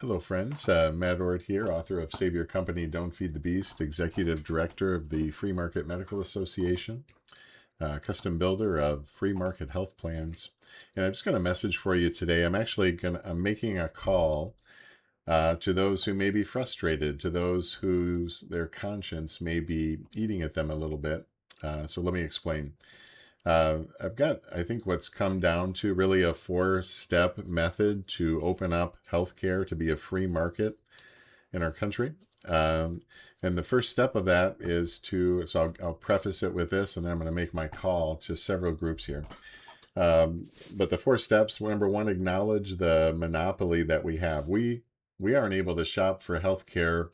Hello, friends. Matt Ord here, author of Save Your Company, Don't Feed the Beast, Executive Director of the Free Market Medical Association, custom builder of free market health plans. And I've just got a message for you today. I'm making a call to those who may be frustrated, to those whose their conscience may be eating at them a little bit. So let me explain. I've got, I think, what's come down to really a four-step method to open up healthcare to be a free market in our country. And the first step of that is I'll preface it with this, and then I'm going to make my call to several groups here. But the four steps: number one, acknowledge the monopoly that we have. We aren't able to shop for healthcare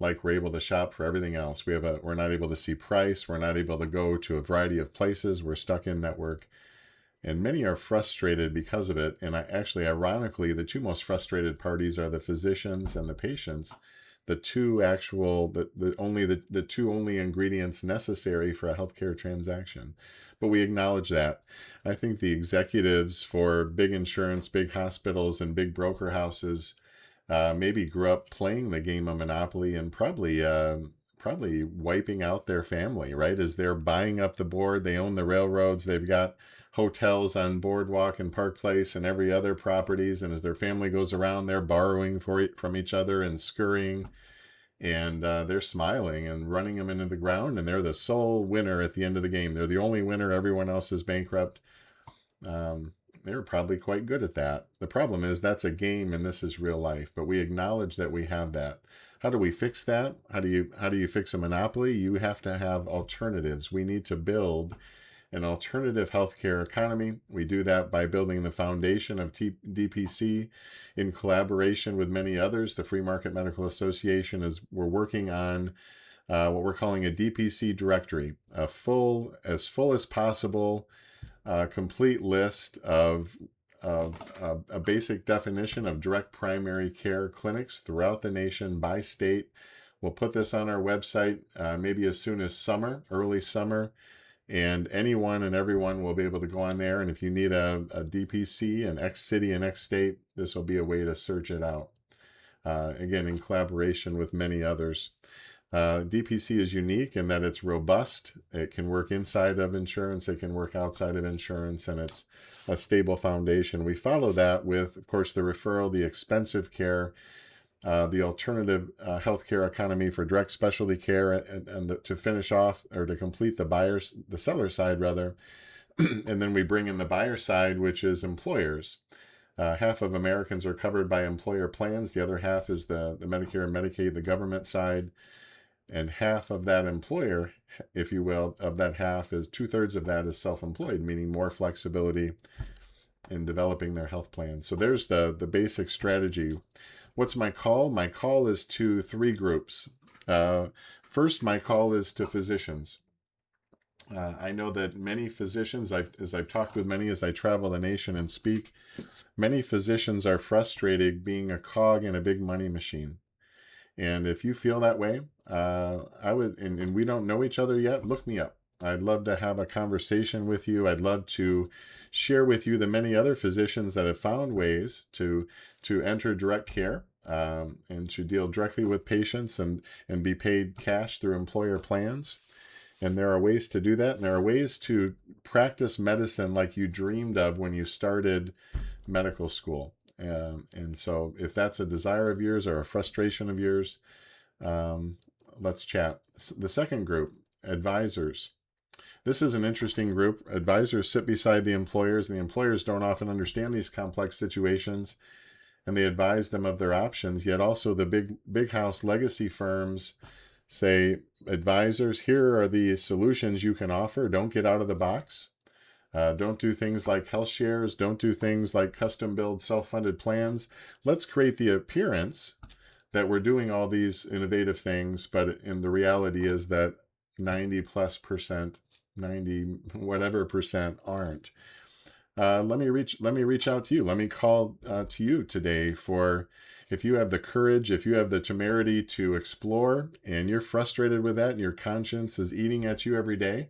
like we're able to shop for everything else. We're not able to see price. We're not able to go to a variety of places. We're stuck in network. And many are frustrated because of it. And ironically, the two most frustrated parties are the physicians and the patients. The two only ingredients necessary for a healthcare transaction. But we acknowledge that. I think the executives for big insurance, big hospitals, and big broker houses maybe grew up playing the game of Monopoly and probably wiping out their family, right? As they're buying up the board, they own the railroads, they've got hotels on Boardwalk and Park Place and every other properties, and as their family goes around, they're borrowing from each other and scurrying, and they're smiling and running them into the ground, and they're the sole winner at the end of the game. They're the only winner, everyone else is bankrupt. They're probably quite good at that. The problem is that's a game and this is real life, but we acknowledge that we have that. How do we fix that? How do you fix a monopoly? You have to have alternatives. We need to build an alternative healthcare economy. We do that by building the foundation of DPC in collaboration with many others. The Free Market Medical Association we're working on what we're calling a DPC directory, as full as possible, complete list of a basic definition of direct primary care clinics throughout the nation by state. We'll put this on our website maybe as soon as early summer, and anyone and everyone will be able to go on there. And if you need a DPC in X city and X state, this will be a way to search it out. Again, in collaboration with many others. DPC is unique in that it's robust. It can work inside of insurance. It can work outside of insurance, and it's a stable foundation. We follow that with, of course, the referral, the expensive care, the alternative healthcare economy for direct specialty care, and to finish off or to complete the seller side rather, and then we bring in the buyer side, which is employers. Half of Americans are covered by employer plans. The other half is the Medicare and Medicaid, the government side. And half of that employer, if you will, of that half is 2/3 of that is self-employed, meaning more flexibility in developing their health plan. So there's the basic strategy. What's my call? My call is to three groups. First, my call is to physicians. I know that many physicians, as I've talked with many as I travel the nation and speak, many physicians are frustrated being a cog in a big money machine. And if you feel that way, I would, and we don't know each other yet, look me up. I'd love to have a conversation with you. I'd love to share with you the many other physicians that have found ways to enter direct care and to deal directly with patients and be paid cash through employer plans. And there are ways to do that. And there are ways to practice medicine like you dreamed of when you started medical school. And so if that's a desire of yours or a frustration of yours, let's chat. The second group, advisors. This is an interesting group. Advisors sit beside the employers, and the employers don't often understand these complex situations, and they advise them of their options. Yet also the big house legacy firms say, advisors, here are the solutions you can offer. Don't get out of the box. Don't do things like health shares. Don't do things like custom build self-funded plans. Let's create the appearance that we're doing all these innovative things, but in the reality is that 90+%, 90 whatever percent aren't. Let me reach out to you. Let me call to you today for, if you have the courage, if you have the temerity to explore and you're frustrated with that and your conscience is eating at you every day.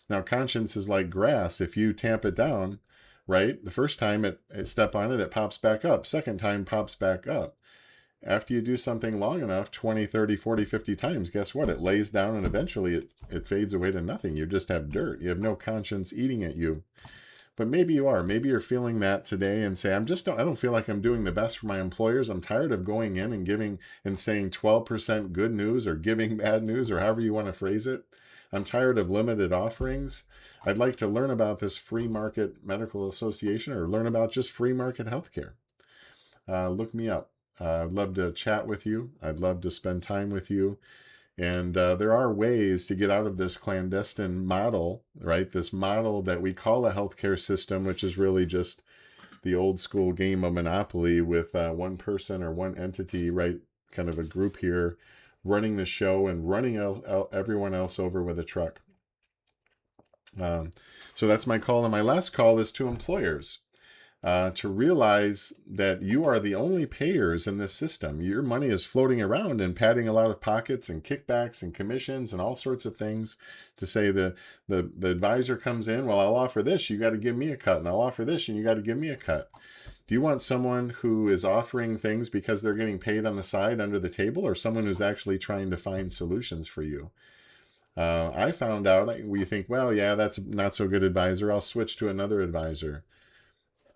Now, conscience is like grass. If you tamp it down, right, the first time it step on it, it pops back up. Second time pops back up. After you do something long enough, 20, 30, 40, 50 times, guess what? It lays down and eventually it fades away to nothing. You just have dirt. You have no conscience eating at you. But maybe you are. Maybe you're feeling that today and say, I don't feel like I'm doing the best for my employers. I'm tired of going in and giving and saying 12% good news or giving bad news or however you want to phrase it. I'm tired of limited offerings. I'd like to learn about this free market medical association or learn about just free market healthcare. Look me up. I'd love to chat with you. I'd love to spend time with you. And there are ways to get out of this clandestine model, right? This model that we call a healthcare system, which is really just the old school game of Monopoly with one person or one entity, right? Kind of a group here running the show and running everyone else over with a truck. So that's my call. And my last call is to employers. To realize that you are the only payers in this system. Your money is floating around and padding a lot of pockets and kickbacks and commissions and all sorts of things to say the advisor comes in, well, I'll offer this, you got to give me a cut, and I'll offer this, and you got to give me a cut. Do you want someone who is offering things because they're getting paid on the side under the table, or someone who's actually trying to find solutions for you? I found out, we think, well, yeah, that's not so good advisor, I'll switch to another advisor.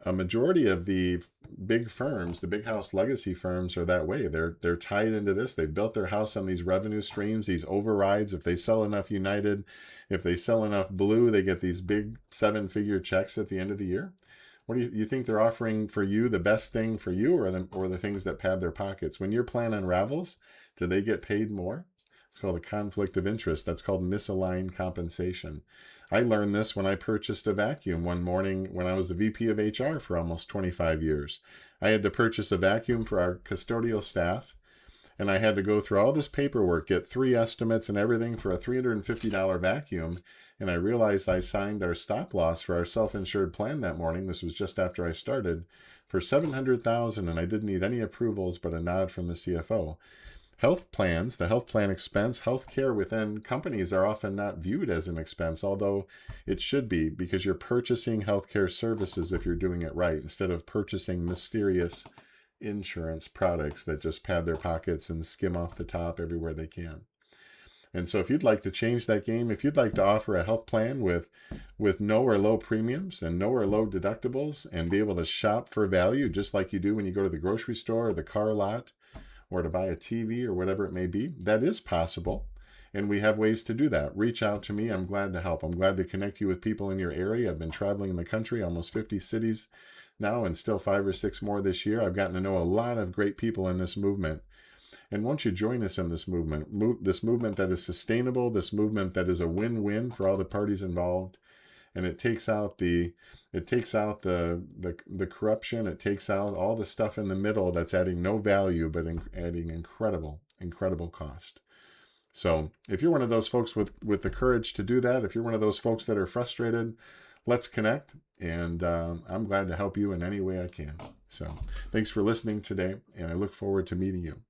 A majority of the big firms, the big house legacy firms, are that way. They're tied into this. They've built their house on these revenue streams, these overrides. If they sell enough United, if they sell enough Blue, they get these big 7-figure checks at the end of the year. What do you think they're offering for you, the best thing for you, or the things that pad their pockets? When your plan unravels, do they get paid more? It's called a conflict of interest. That's called misaligned compensation. I learned this when I purchased a vacuum one morning when I was the VP of HR for almost 25 years. I had to purchase a vacuum for our custodial staff, and I had to go through all this paperwork, get 3 estimates and everything for a $350 vacuum, and I realized I signed our stop loss for our self-insured plan that morning. This was just after I started, for $700,000, and I didn't need any approvals but a nod from the CFO. Health plans, the health plan expense, healthcare within companies are often not viewed as an expense, although it should be, because you're purchasing healthcare services if you're doing it right, instead of purchasing mysterious insurance products that just pad their pockets and skim off the top everywhere they can. And so if you'd like to change that game, if you'd like to offer a health plan with no or low premiums and no or low deductibles and be able to shop for value just like you do when you go to the grocery store or the car lot, or to buy a TV or whatever it may be, that is possible. And we have ways to do that. Reach out to me. I'm glad to help. I'm glad to connect you with people in your area. I've been traveling in the country, almost 50 cities now, and still 5 or 6 more this year. I've gotten to know a lot of great people in this movement. And won't you join us in this movement? This movement that is sustainable, this movement that is a win-win for all the parties involved. And it takes out the corruption. It takes out all the stuff in the middle that's adding no value, but adding incredible cost. So if you're one of those folks with the courage to do that, if you're one of those folks that are frustrated, let's connect. And I'm glad to help you in any way I can. So thanks for listening today, and I look forward to meeting you.